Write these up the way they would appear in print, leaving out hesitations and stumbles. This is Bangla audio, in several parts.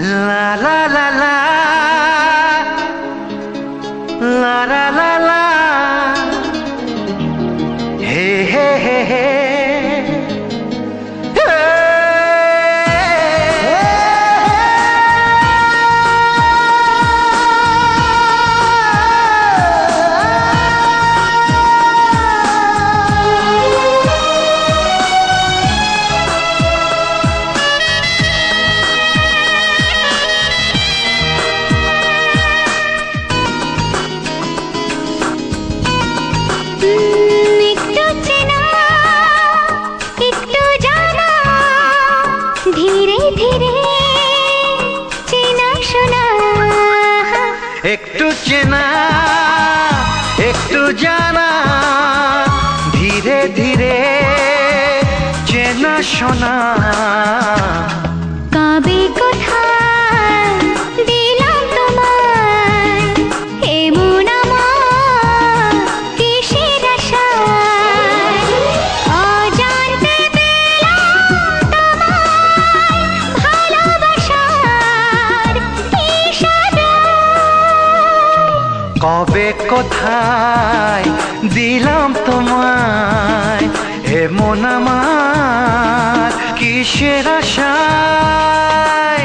লা লা লা লা লা লা লা লা হে হে হে হে একটু চেনা একটু জানা ধীরে ধীরে চেনা শোনা কবে কোথায় দিলাম তোমায় এমন আমার কিসের আশায় অজান্তে পেলাম তোমায় ভালোবাসার ইশারায় কবে কোথায় দিলাম তোমায় এমন আমার কিসের আশায়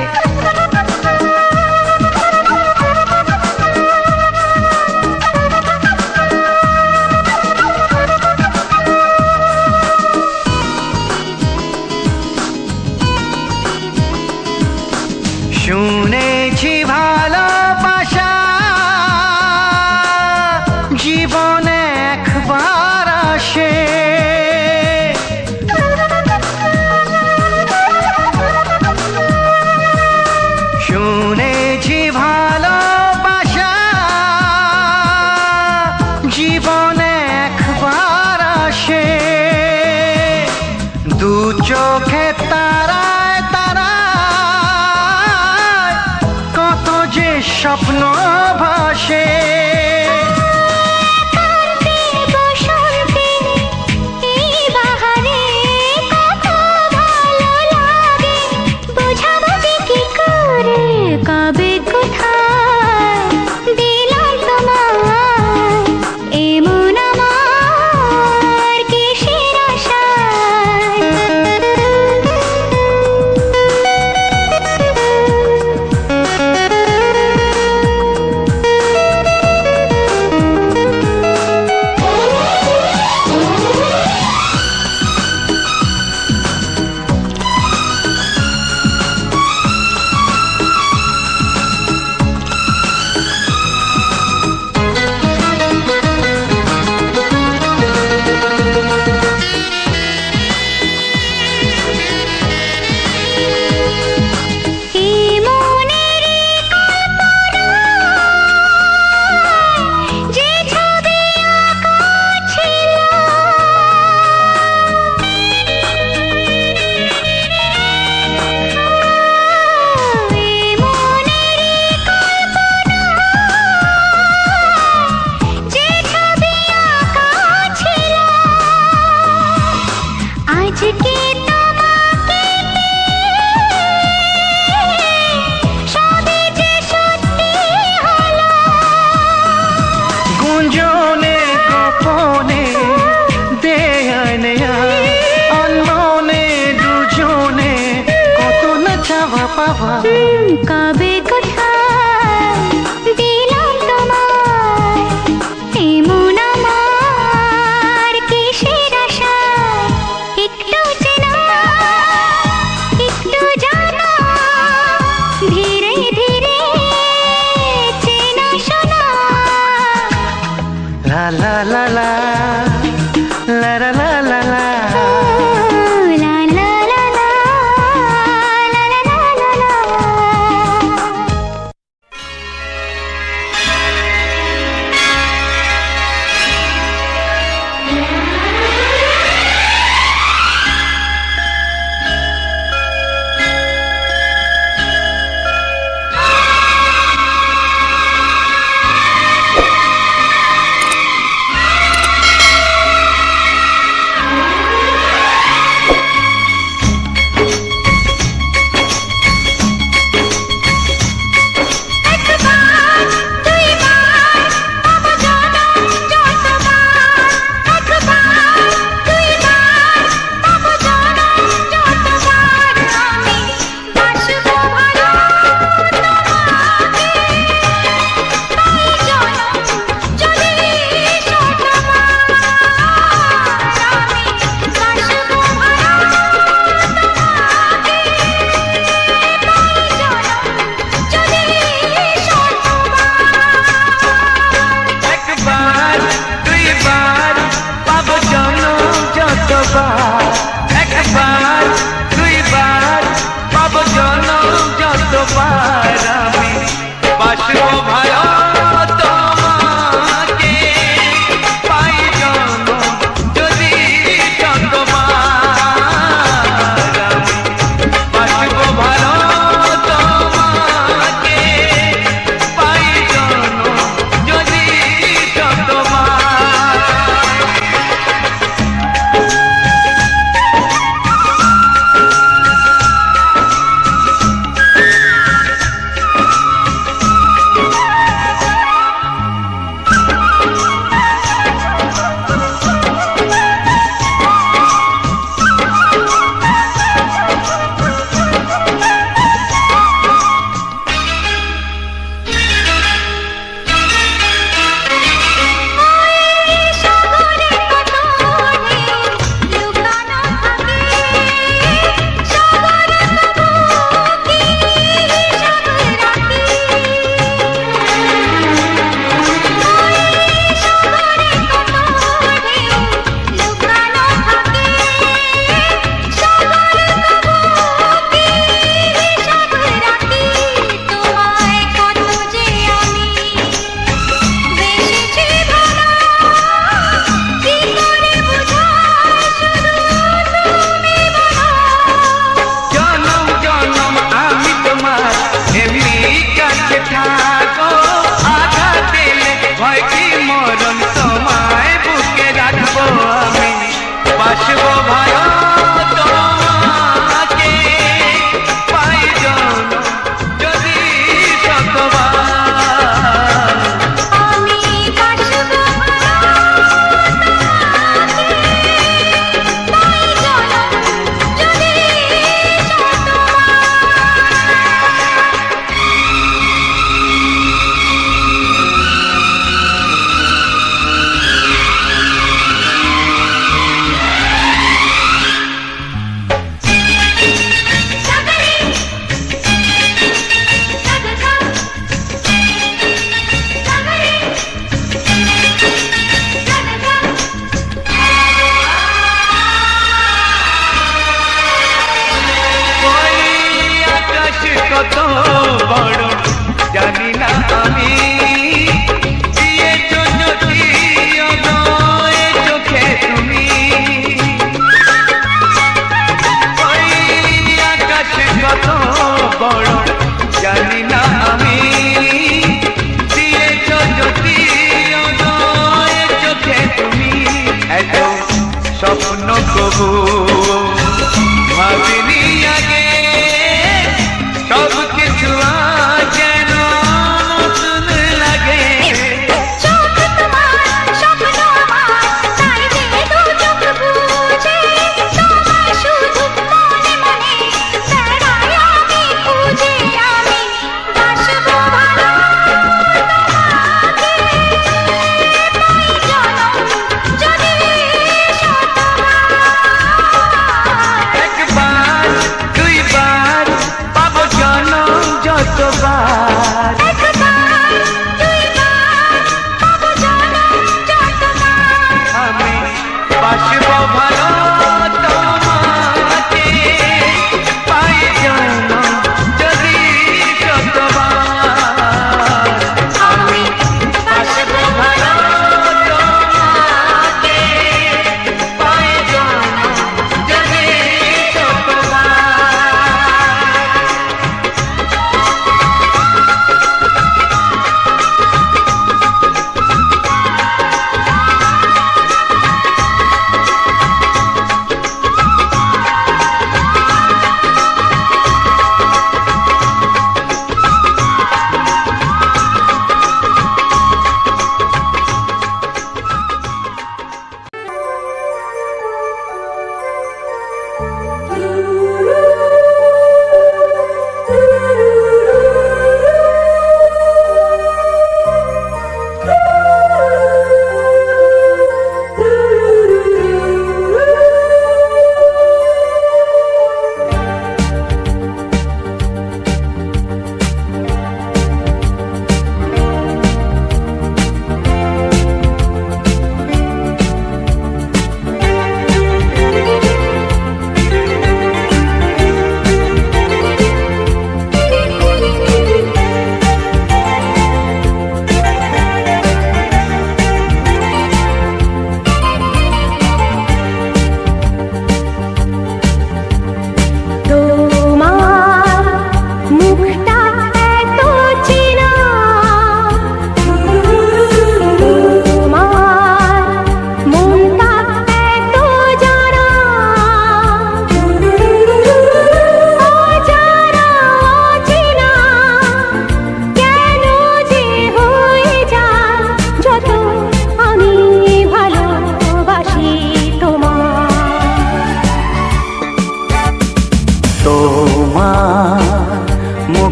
শুনেছি ভালোবাসা জীবনে একবার আসে শুনেছি ভালোবাসা জীবনে একবার আসে দু চোখে তারায় তারায় কত যে স্বপ্ন ভাসে কবে কোথায় দিলাম তোমায় এমন আমার কিসের আশায় আজকে তোমাকে সবে যে সত্যি হলো গুঞ্জনে গোপনে দেয়ানে অনমনে দুজনে কত না চাওয়া পাওয়া কবে কোথায় দিলাম তোমায় এমন আমার কিসের আশায় একটু চেনা একটু জানা ধীরে ধীরে চেনা শোনা লা লা লা লা লা লা লা লা লা লা লা লা লা লা লা লা লা শতবার আমি বাসবো ভালো তোমাকে পাই জনম যদি শতবার আমি বাসবো ভালো তোমাকে পাই জনম যদি শতবার বাসবো ভালো তোমাকে পাই জনম যদি শতবার আমি বাসবো ভালো পাই জনম যদি কত বড় জানি না আমি দিয়েছ যদি অনয় চোখে তুমি ওই আকাশ কত বড় জানি না আমি দিয়েছ যদি অনয় চোখে তুমি এত স্বপ্ন কবু ভাবিনি আগে সব কিছু যেন নতুন লাগে চোখ তোমার স্বপ্ন আমার তাই যে দু চোখ বুঝে তোমায় শুধু মনে মনে বেড়াই আমি খুঁজে আমি বাসবো ভালো তোমাকে পাই জনম যদি শতবার একবার দুইবার পাবো জনম যতবার একবার দুইবার পাবো জনম যতবার আমি বাসবো ভালো তোমাকে পাই জনম যদি শতবার আমি বাসবো ভালো তোমাকে পাই জনম যদি শতবার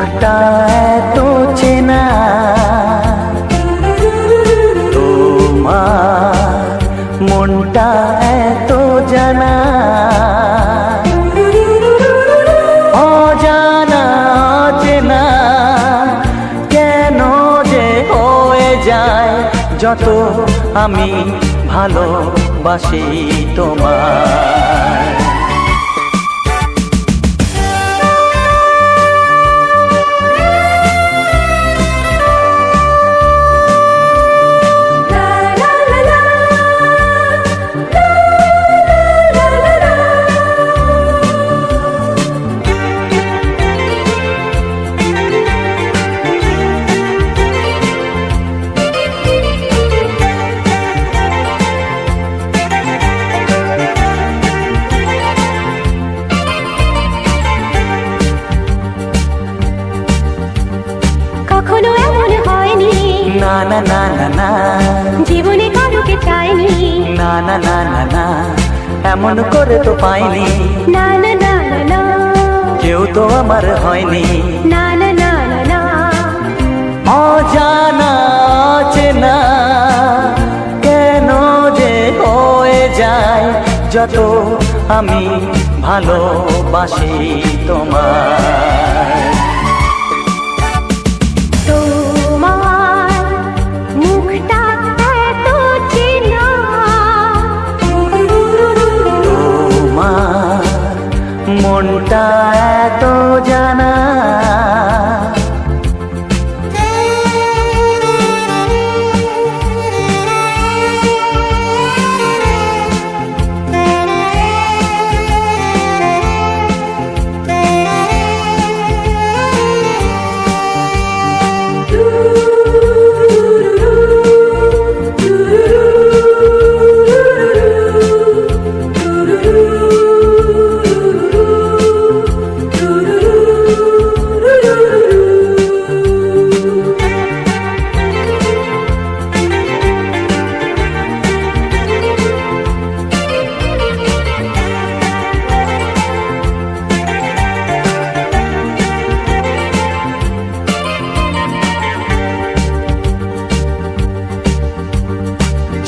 মুখটা এত চেনা, তোমার মনটা এত জানা, অজানা চেনা কেন যে হয়ে যায় যত আমি ভালোবাসি তোমায়। কখনো এমন হয়নি, না না না না না, জীবনে কারোকে চাইনি, না না না না না, এমন করে তো পাইনি, না না না না না, কেউ তো আমার হয়নি, না না না না না, অজানা চেনা কেন যে হয়ে যায় যত আমি ভালোবাসি তোমায়। তোমার মুখটা এত চেনা, তোমার মনটা এত জানা,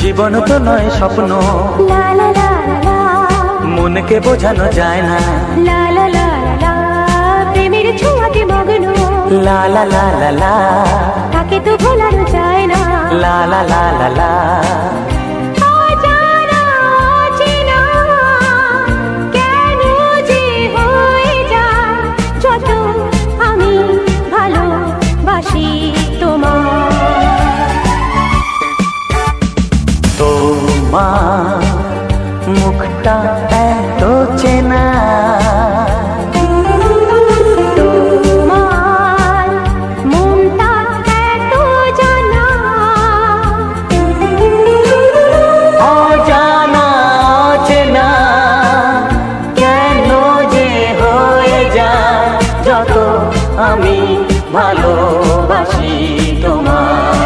জীবন তো নয় স্বপ্ন, লা লা লা লা, মনকে বোঝানো যায় না, লা লা লা লা, প্রেমের ছোঁয়াতে মগ্ন, লা লা লা লা লা, তাকে তো ভোলানো যায় না, লা লা লা লা লা, অজানা অচেনা কেন যে হয়ে যায় যত আমি ভালোবাসি তোমায়। তোমার মুখটা এত চেনা, তোমার মনটা এত জানা, অজানা চেনা কেন যে হয়ে যায় যত আমি ভালোবাসি তোমায়।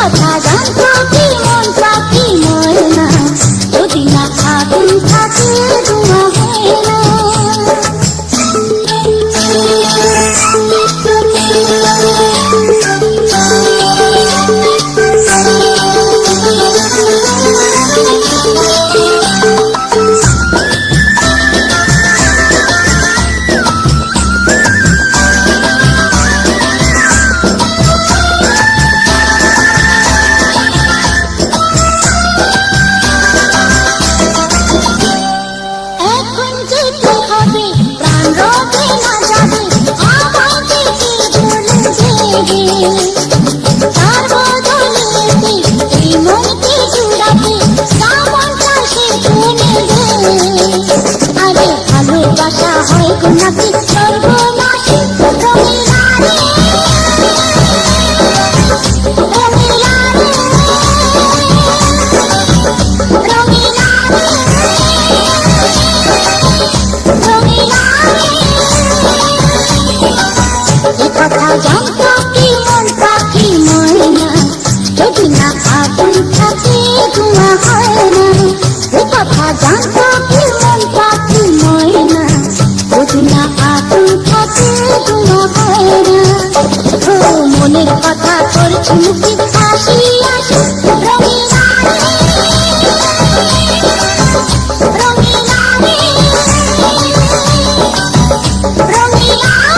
কথা জানতো কি মন পাখি ময়না, যদি না আগুন থাকে ধোঁয়া হয় না। আরে ভালোবাসা হয় গুণাকে সর্বনাশী রঙিলারে রঙিলারে রঙিলারে রঙিলারে। এ কথা জানতো কি মন পাখি ময়না, যদি না আগুন থাকে ধোঁয়া হয় না। এ কথা জানতো কি মন পাখি ময়না, যদি না আগুন থাকে ধোঁয়া হয় না। ও মনের কথা করছি মুখে হাসি হাসি রঙিলারে রঙিলারে রঙিলারে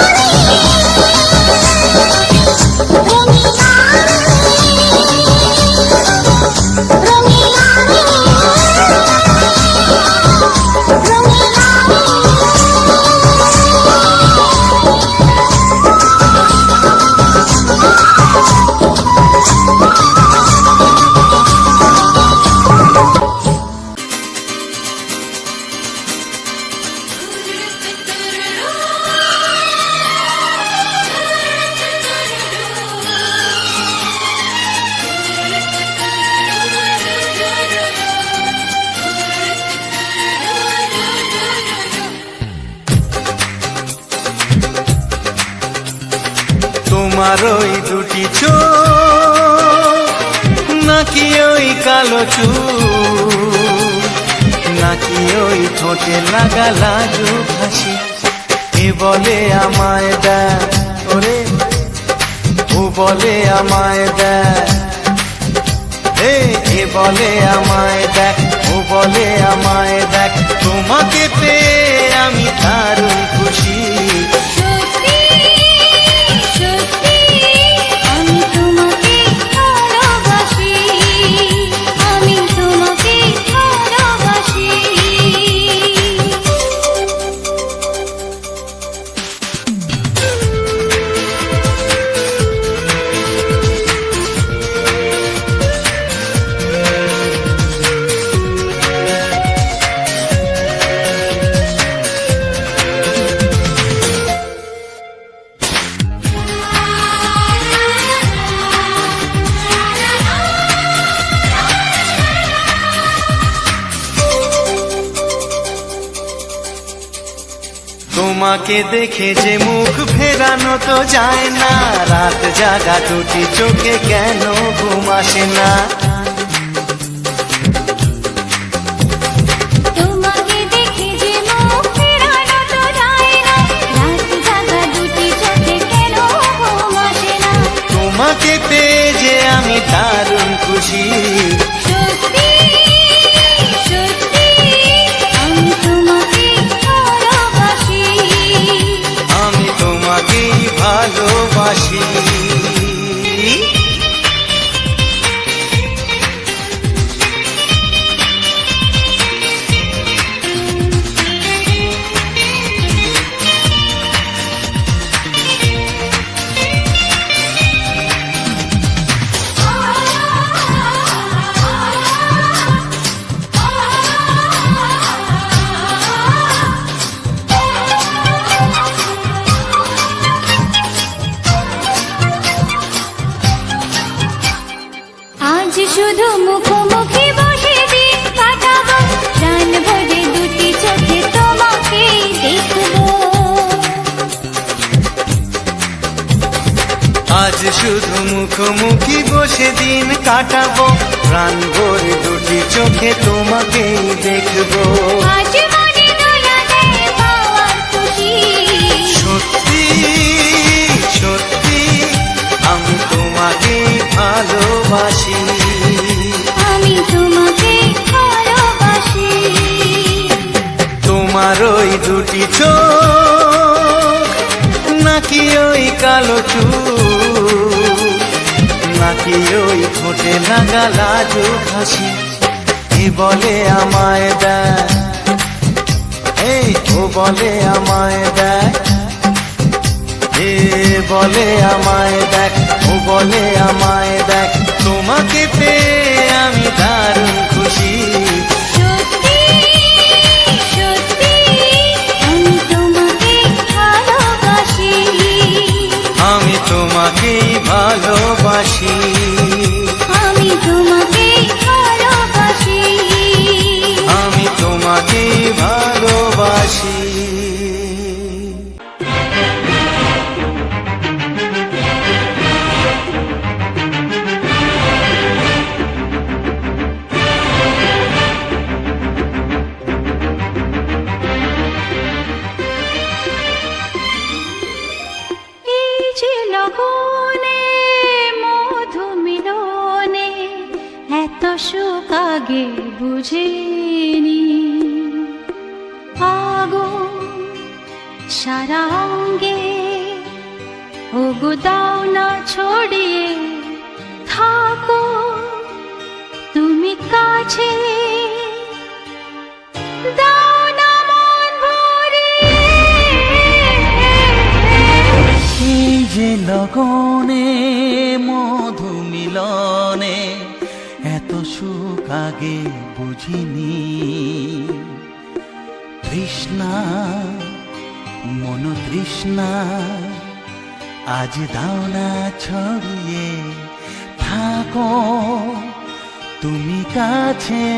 তোমার ওই দুটি চোখ, নাকি ওই কালো চুল, নাকি ওই ঠোঁটে লাগা লাজুক হাসি, এ বলে আমায় দেয় ওরে, ও বলে আমায় দেয়, এ বলে আমায় দেখ, ও বলে আমায় দেখ, তোমাকে পেয়ে আমি দারুণ খুশি। তোমাকে দেখে যে মুখ ফেরানো তো যায় না, রাত জাগা দুটি চোখে কেন ঘুম আসে না। তোমাকে দেখে যে মুখ ফেরানো তো যায় না, রাত জাগা দুটি চোখে কেন ঘুম আসে না। তোমাকে পেয়ে যে আমি দারুণ খুশি। সত্যি সত্যি আমি তোমাকে ভালোবাসি, আমি তোমাকেই ভালোবাসি। আজ শুধু মুখোমুখি বসে দিন কাটাবো, প্রাণ ভরে দুটি চোখে তোমাকেই দেখবো। আজ শুধু মুখোমুখি বসে দিন কাটাবো, প্রাণ ভরে দুটি চোখে তোমাকেই দেখবো। আজ মনে দোলা দেয় পাওয়ার খুশি, সত্যি সত্যি আমি তোমাকেই ভালোবাসি, আমি তোমাকে ভালোবাসি। তোমার ওই দুটি চোখ নাকি ওই কালো চুল, নাকি ওই ঠোঁটে লাগা লাজুক হাসি, এ বলে আমায় দেয়, এই ও বলে আমায় দেয়, এ বলে আমায় দেখ, ও বলে আমায় দেখ, তোমাকে পেয়ে আমি দারুণ খুশি। সত্যি সত্যি আমি তোমাকে ভালোবাসি, আমি তোমাকেই ভালোবাসি, আমি তোমাকে ভালোবাসি। আমি তোমাকেই ভালোবাসি। এই যে লগনে মধু মিলনে এত সুখ আগে বুঝিনি, আগুন সারা অঙ্গে ওগো দাও না ছড়িয়ে থাকো তুমি কাছে, দাও না মন ভরিয়ে। এই যে লগনে মধু মিলনে এত সুখ আগে বুঝিনি, তৃষ্ণা মন তৃষ্ণা আজ দাও না ছড়িয়ে থাকো তুমি কাছে,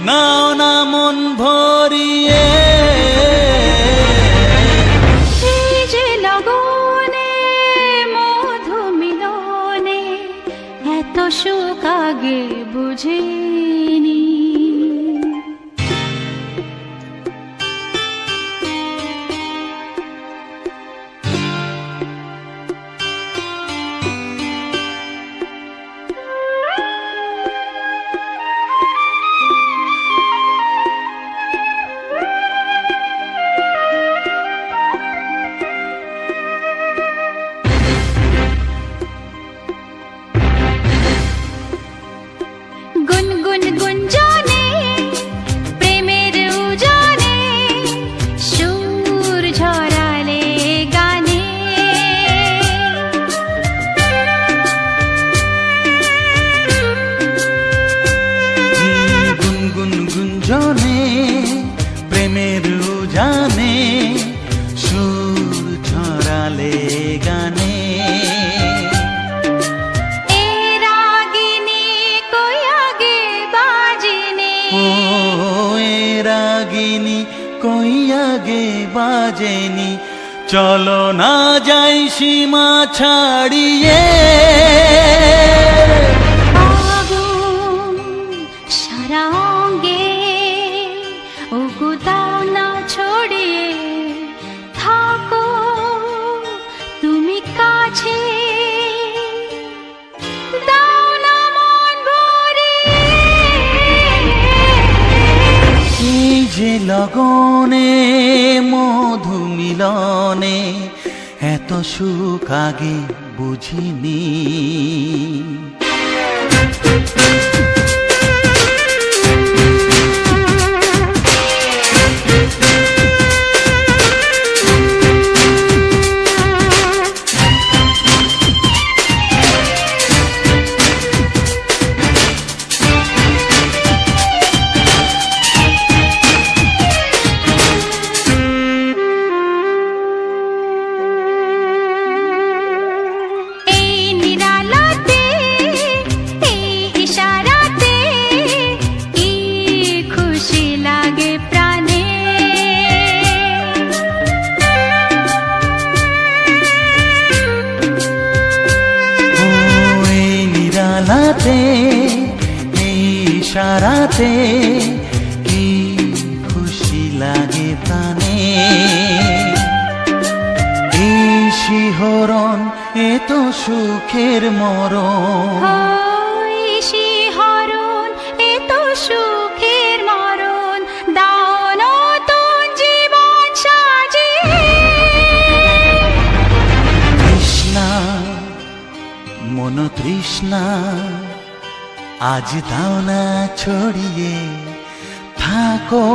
নাও না মন ভরিয়ে। এই যে লগনে মধু মিলনে এত সুখ আগে বুঝিনি। গুনগুন গুঞ্জনে প্রেমের উজানে সুর ঝরালে গানে, গুনগুন গুঞ্জনে প্রেমের উজানে সুর ছড়ালে গানে, এ রাগিনী কই আগে বাজেনি, ও এ রাগিনী কই আগে বাজেনি, চলো না যাই সীমা ছাড়িয়ে। আগুন সারা অঙ্গে ওগো দাও না ছড়িয়ে থাকো তুমি কাছে, দাও না মন ভরিয়ে। এই যে লগনে মধু মিলনে এত সুখ আগে বুঝিনি। এই নিরালাতে এই ইশারা নাচে কি খুশি লাগে প্রাণে, এই শিহরণ এ তো সুখের মরণ। ওই শিহরণ এ তো সুখের মরণ, দাও নতুন জীবন সাজিয়ে। তৃষ্ণা মন তৃষ্ণা আজ দাও না ছড়িয়ে, থাকো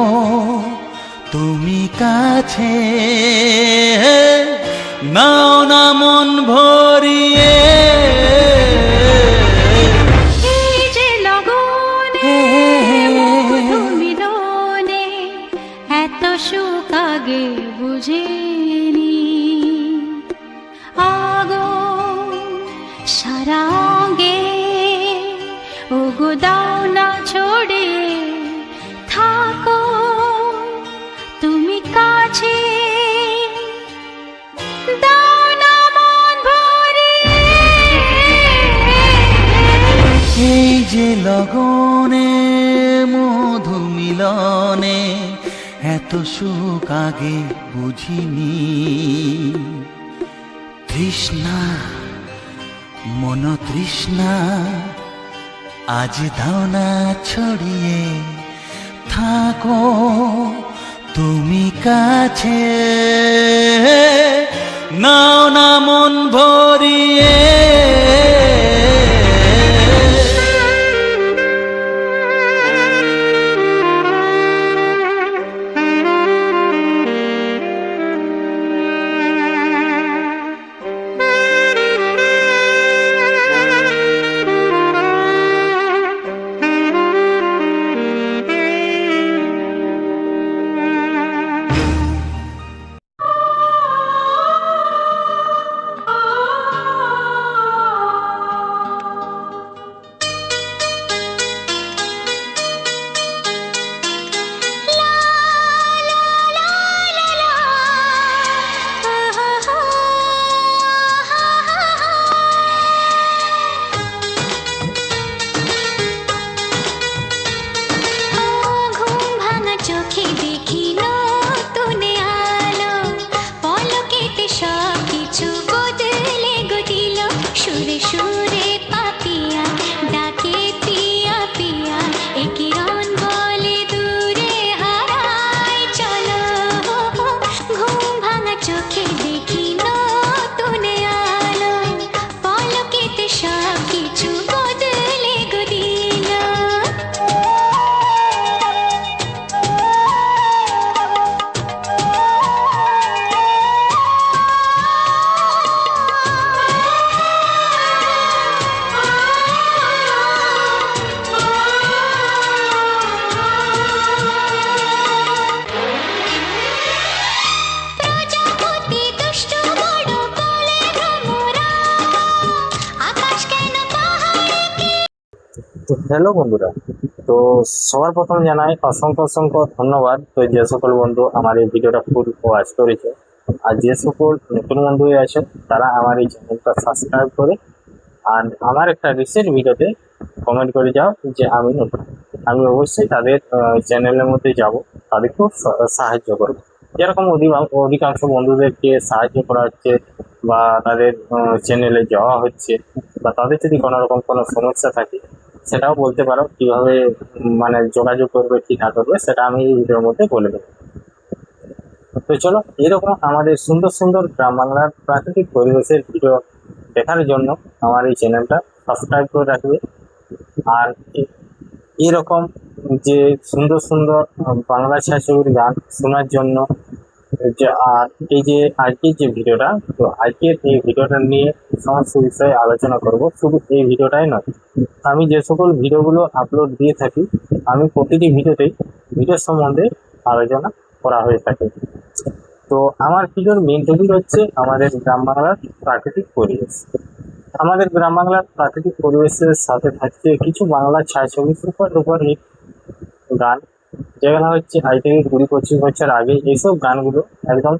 তুমি কাছে, নাও না মন ভরিয়ে। এই যে লগনে মধু মিলনে, এত সুখ আগে বুঝিনি। আগুন সারা অঙ্গে, ওগো দাও না ছড়িয়ে, থাকো তুমি কাছে, দাও না মন ভরিয়ে। এই যে লগনে মধু মিলনে, এত সুখ আগে বুঝিনি। তৃষ্ণা মন তৃষ্ণা আজ দাও না ছড়িয়ে, থাকো তুমি কাছে, নাও না মন ভরিয়ে। ঘুম ভাঙা চোখে দেখি নতুন আলো, পলকেতে সব কিছু বদলে গদিল। সুরে সুরে পাপিয়া ডাকে পিয়া পিয়া, এ কিরণ বলে দূরে হারাই চলো। ঘুম ভাঙা চোখে দেখি নতুন আলো, পলকেতে সব কিছু বদলে গদিল। প্রজাপতি দুষ্ট বড় বলে ভ্রমরা, আকাশ কেন পাহাড়ে কি। তো হ্যালো বন্ধুরা, তো সবার প্রথম জানাই অসংখ্য অসংখ্য ধন্যবাদ। তো যে সকল বন্ধু আমার এই ভিডিওটা ফুল ওয়াচ করেছে, আর যে সকল নতুন বন্ধু আছে তারা আমার এই চ্যানেলটা সাবস্ক্রাইব করে, আর আমার একটা রিসেন্ট ভিডিওতে কমেন্ট করে যাও যে আমি নতুন, আমি অবশ্যই তাদের চ্যানেলের মধ্যে যাব, তাদেরকেও সাহায্য করবো। যেরকম অধিকাংশ বন্ধুদেরকে সাহায্য করা হচ্ছে বা তাদের চ্যানেলে যাওয়া হচ্ছে, বা তাদের যদি কোনো রকম কোনো সমস্যা থাকে সেটাও বলতে পারো, কিভাবে মানে যোগাযোগ করবে কি না করবে সেটা আমি এই ভিডিওর মধ্যে বলে দেবো। তো চলো, এরকম আমাদের সুন্দর সুন্দর গ্রাম বাংলার প্রাকৃতিক পরিবেশের ভিডিও দেখার জন্য আমার এই চ্যানেলটা সাবস্ক্রাইব করে রাখবে। আর এরকম যে সুন্দর সুন্দর বাংলা ছায়াছবির গান শোনার জন্য আর এই যে আজকের যে ভিডিওটা, তো আজকের এই ভিডিওটা নিয়ে সমস্ত বিষয়ে আলোচনা করব। শুধু এই ভিডিওটাই নয়, আমি যে সকল ভিডিওগুলো আপলোড দিয়ে থাকি, আমি প্রতিটি ভিডিওতেই ভিডিও সম্বন্ধে আলোচনা করা হয়ে থাকে। তো আমার ভিডিওর মেন টপিক হচ্ছে আমাদের গ্রাম বাংলার প্রাকৃতিক পরিবেশ। আমাদের গ্রাম বাংলার প্রাকৃতিক পরিবেশের সাথে থাকছে কিছু বাংলা ছায়াছবি সুপার ডুপার হিট গান, যেগুলো হচ্ছে আজ থেকে 20-25 বছর আগে এইসব গানগুলো একদম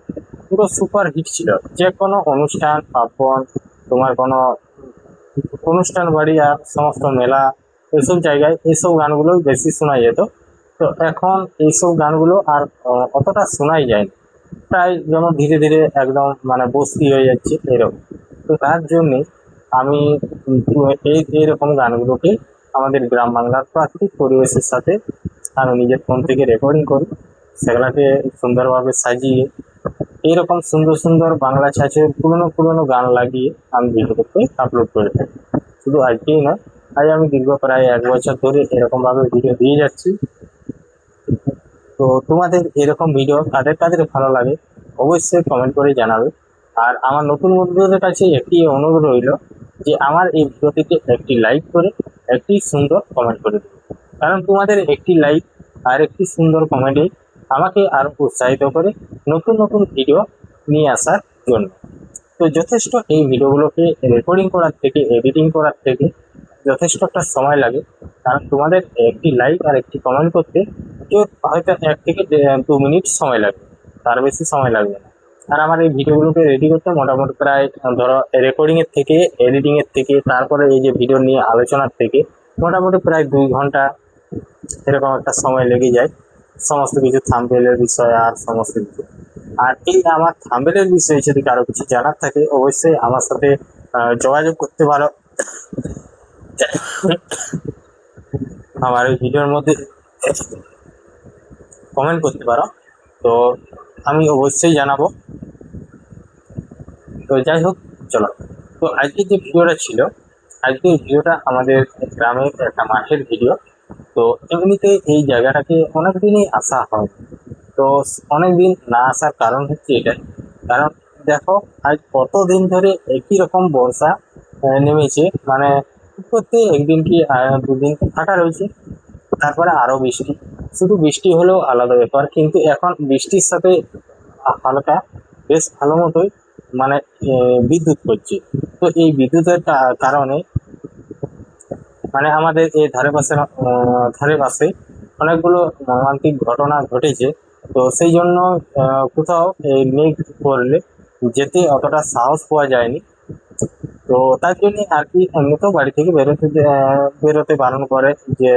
পুরো সুপার হিট ছিল। যে কোনো অনুষ্ঠান পার্বণ, তোমার কোনো অনুষ্ঠান বাড়ি আর সমস্ত মেলা এসব জায়গায় এইসব গানগুলো বেশি শোনা যেত। তো এখন এইসব গানগুলো আর অতটা শোনাই যায় না, প্রায় যেমন ধীরে ধীরে একদম মানে বস্তি হয়ে যাচ্ছে এরকম। তো তার জন্যে আমি এইরকম গানগুলোকে আমাদের গ্রাম বাংলার প্রাকৃতিক পরিবেশের সাথে আমি নিজের ফোন থেকে রেকর্ডিং করি, সেগুলাকে সুন্দরভাবে সাজিয়ে এইরকম সুন্দর সুন্দর বাংলা ছাঁচের পুরনো পুরনো গান লাগিয়ে আমি ভিডিও করতে আপলোড করে থাকি। শুধু আজকেই নয়, আজ আমি দীর্ঘ প্রায় 1 বছর ধরে এরকমভাবে ভিডিও দিয়ে যাচ্ছি। তো তোমাদের এরকম ভিডিও কাদের কাদের ভালো লাগে অবশ্যই কমেন্ট করে জানাবে। আর আমার নতুন বন্ধুদের কাছে একটি অনুরোধ রইল যে আমার এই ভিডিওটিতে একটি লাইক করে একটি সুন্দর কমেন্ট করে দেবে, কারণ তোমাদের একটি লাইক আর একটি সুন্দর কমেন্টে আমাকে আরও উৎসাহিত করে নতুন নতুন ভিডিও নিয়ে আসার জন্য। তো যথেষ্ট এই ভিডিওগুলোকে রেকর্ডিং করার থেকে এডিটিং করার থেকে যথেষ্ট একটা সময় লাগে, কারণ তোমাদের একটি লাইক আর একটি কমেন্ট করতে হয়তো 1 থেকে 2 মিনিট সময় লাগবে, তার বেশি সময় লাগবে না। আর আমার এই ভিডিওগুলোকে রেডি করতে মোটামুটি প্রায় ধরো রেকর্ডিংয়ের থেকে এডিটিংয়ের থেকে তারপরে এই যে ভিডিও নিয়ে আলোচনার থেকে মোটামুটি প্রায় 2 ঘন্টা এরকম একটা সময় লেগে যায়, সমস্ত কিছু থাম্বনেলের বিষয় আর সমস্ত কিছু। আর এই আমার থাম্বনেলের বিষয়ে যদি কারো কিছু জানার থাকে অবশ্যই আমার সাথে যোগাযোগ করতে পারো, আমার এই ভিডিওর মধ্যে কমেন্ট করতে পারো, তো আমি অবশ্যই জানাবো। তো যাই হোক, চলো। তো আজকে যে ভিডিওটা ছিল, আজকে এই ভিডিওটা আমাদের গ্রামের একটা মাঠের ভিডিও। তো এমনিতে এই জায়গাটাকে অনেক দিনই আসা হয়, তো অনেক দিন না আসার কারণ হচ্ছে এটাই, কারণ দেখো আজ কতদিন ধরে একই রকম বর্ষা নেমেছে, মানে করতে একদিন কি 2 দিন ফাঁকা রয়েছে, তারপরে আরো বৃষ্টি। শুধু বৃষ্টি হলেও আলাদা ব্যাপার, কিন্তু এখন বৃষ্টির সাথে হালকা বেশ ভালো মতোই মানে বিদ্যুৎ পড়ছে। তো এই বিদ্যুতের কারণে মানে আমাদের এই ধারে পাশে অনেকগুলো মর্মান্তিক ঘটনা ঘটেছে। তো সেই জন্য কোথাও এই মেঘ পড়লে যেতে অতটা সাহস পাওয়া যায়নি। তো তার জন্য আর কি এমনিতেও বাড়ি থেকে বেরোতে বারণ করে যে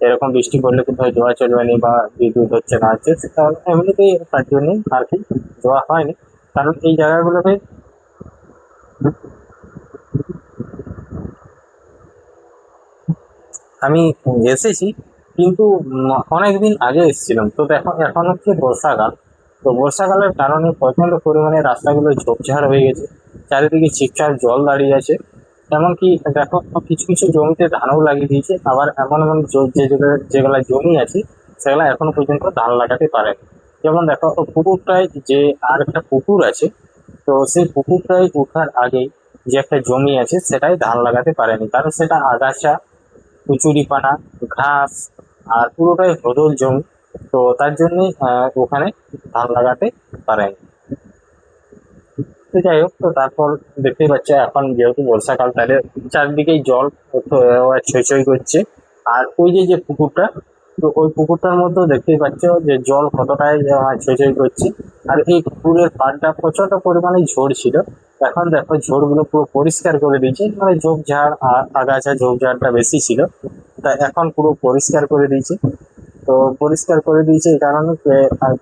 এরকম বৃষ্টি পড়লে কোথাও যাওয়া চলবে না বা বিদ্যুৎ হচ্ছে না হচ্ছে, এমনিতেই তার জন্যই আর কি যাওয়া হয়নি। কারণ এই জায়গাগুলোতে আমি এসেছি, কিন্তু অনেকদিন আগে এসেছিলাম। তো দেখো এখন হচ্ছে বর্ষাকাল, তো বর্ষাকালের কারণে প্রচণ্ড পরিমাণে রাস্তাগুলো ঝোপঝাড় হয়ে গেছে, চারিদিকে চিপচাপ জল দাঁড়িয়ে আছে। এমনকি দেখো কিছু কিছু জমিতে ধানও লাগিয়ে দিয়েছে, আবার এমন এমন যেগুলা জমি আছে সেগুলা এখনো পর্যন্ত ধান লাগাতে পারেনি। যেমন দেখো পুকুরটায় যে আর একটা পুকুর আছে, তো সেই পুকুরটায় ওঠার আগেই যে একটা জমি আছে সেটাই ধান লাগাতে পারেনি, কারণ সেটা আগাছা, কচুরিপানা, ঘাস আর পুরোটাই হদল জমি। তো তার জন্যে ওখানে ধান লাগাতে পারেনি। তো যাই হোক, তো তারপর দেখতেই পাচ্ছ এখন যেহেতু বর্ষাকাল তাহলে চারদিকেই জল ছই ছই করছে। আর ওই যে যে পুকুরটা, তো ওই পুকুরটার মধ্যেও দেখতেই পাচ্ছ যে জল কতটাই ছই ছই করছে। আর এই পুকুরের পাড়টা প্রচন্ড পরিমাণে ঝোড় ছিল, এখন দেখো ঝোড়গুলো পুরো পরিষ্কার করে দিয়েছে, মানে ঝোপঝাড় আগাছা ঝোপঝাড়টা বেশি ছিল, তা এখন পুরো পরিষ্কার করে দিয়েছে। তো পরিষ্কার করে দিয়েছে এই কারণে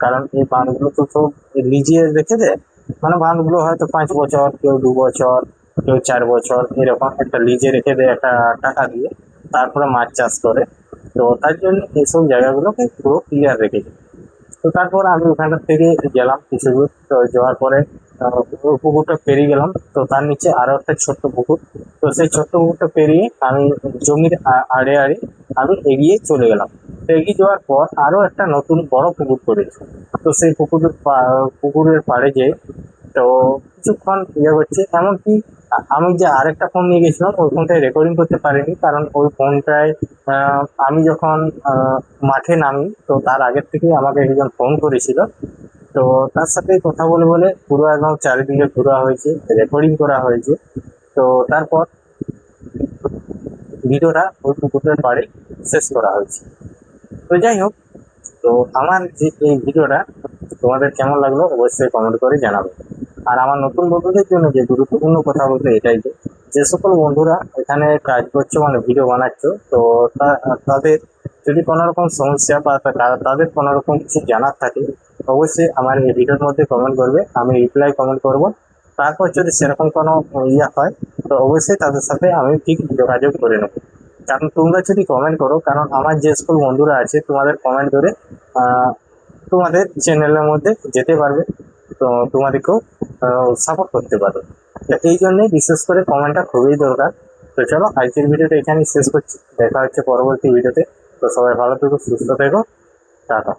কারণ এই বাঁধগুলো তো সব লিজিয়ে রেখে দেয়, মানে বাঁধগুলো হয়তো 5 বছর, কেউ 2 বছর, কেউ 4 বছর এরকম একটা লিজে রেখে দেয় একটা টাকা দিয়ে, তারপরে মাছ চাষ করে। তো তার জন্য এইসব জায়গাগুলোকে পুরো ক্লিয়ার রেখেছে। তো তারপর আমি ওখানটার থেকে গেলাম কিছু দূর, তো যাওয়ার পরে ওই পুকুরটা পেরিয়ে গেলাম, তো তার নিচে আরো একটা ছোট্ট পুকুর। তো সেই ছোট্ট পুকুরটা পেরিয়ে আমি জমির আড়ে আড়ে আমি এগিয়ে চলে গেলাম। তো এগিয়ে যাওয়ার পর আরো একটা নতুন বড় পুকুর করেছে। তো সেই পুকুরের পাড়ে যে তো কিছুক্ষণ ইয়ে করছে, এমনকি আমি যে আরেকটা ফোন নিয়ে গেছিলাম ওই ফোনটায় রেকর্ডিং করতে পারিনি, কারণ ওই ফোনটায় আমি যখন মাঠে নামি তো তার আগের থেকেই আমাকে একজন ফোন করেছিল। তো তার সাথে কথা বলে বলে পুরো একদম চারিদিকে ঘোরা হয়েছে, রেকর্ডিং করা হয়েছে। তো তারপর ভিডিওটা ওই পুকুরের পাড়ে শেষ করা হয়েছে। তো যাই হোক, তো আমার যে এই ভিডিওটা তোমাদের কেমন লাগলো অবশ্যই কমেন্ট করে জানাবে। আর আমার নতুন বন্ধুদের জন্য যে গুরুত্বপূর্ণ কথা বলতে এটাই যে যে সকল বন্ধুরা এখানে কাজ করছো মানে ভিডিও বানাচ্ছো, তো তাদের যদি কোনো রকম সমস্যা বা তাদের কোনো রকম কিছু জানার থাকে, অবশ্যই আমার এই ভিডিওর মধ্যে কমেন্ট করবে, আমি রিপ্লাই কমেন্ট করব। তারপর যদি সেরকম কোনো ইয়ে হয়, তো অবশ্যই তাদের সাথে আমি ঠিক যোগাযোগ করে নেব। কারণ তোমরা যদি কমেন্ট করো, কারণ আমার যে সকল বন্ধুরা আছে তোমাদের কমেন্ট করে তোমাদের চ্যানেলের মধ্যে যেতে পারবে, তো তোমাদেরকেও সাপোর্ট করতে পারবে। তো এই জন্যই বিশেষ করে কমেন্টটা খুবই দরকার। তো চলো আজকের ভিডিওটা এখানেই শেষ করছি, দেখা হচ্ছে পরবর্তী ভিডিওতে। তো সবাই ভালো থেকো, সুস্থ থেকো, টাটা।